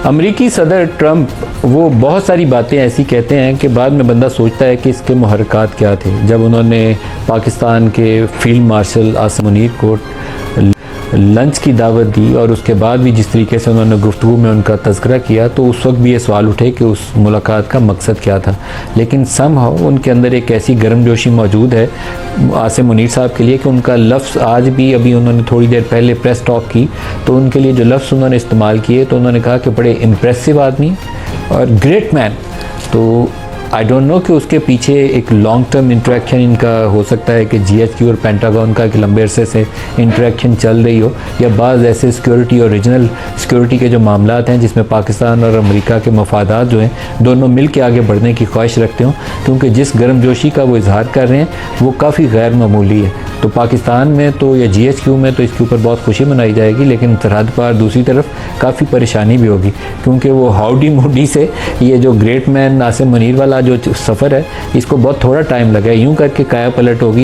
अमरीकी सदर ट्रंप वो बहुत सारी बातें ऐसी कहते हैं कि बाद में बंदा सोचता है कि इसके मुहर्रकात क्या थे। जब उन्होंने पाकिस्तान के फील्ड मार्शल आसिम मुनीर को लंच की दावत दी और उसके बाद भी जिस तरीके से उन्होंने गुफ्तगू में उनका तज़किरा किया, तो उस वक्त भी ये सवाल उठे कि उस मुलाकात का मकसद क्या था। लेकिन समहाउ उनके अंदर एक ऐसी गर्मजोशी मौजूद है आसिम मुनीर साहब के लिए कि उनका लफ्ज़ आज भी, अभी उन्होंने थोड़ी देर पहले प्रेस टॉक की तो उनके लिए जो लफ्ज़ उन्होंने इस्तेमाल किए तो उन्होंने कहा कि बड़े इम्प्रेसिव आदमी और ग्रेट मैन। तो आई डोंट नो कि उसके पीछे एक लॉन्ग टर्म इंटरेक्शन इनका हो सकता है कि जीएचक्यू और पेंटागन का एक लंबे अरसे से इंटरेक्शन चल रही हो, या बाज़ ऐसे सिक्योरिटी और रीजनल सिक्योरिटी के जो मामलात हैं जिसमें पाकिस्तान और अमेरिका के मफादात जो हैं दोनों मिल के आगे बढ़ने की ख्वाहिश रखते हों, क्योंकि जिस गर्मजोशी का वो इजहार कर रहे हैं वो काफ़ी गैर मामूली है। तो पाकिस्तान में तो या जीएचक्यू में तो इसके ऊपर बहुत खुशी मनाई जाएगी, लेकिन सरहद पार दूसरी तरफ काफ़ी परेशानी भी होगी, क्योंकि वो हाउडी मोडी से ये जो ग्रेट मैन आसिम मुनीर वाला जो सफ़र है इसको बहुत थोड़ा टाइम लगा है, यूँ करके काया पलट होगी।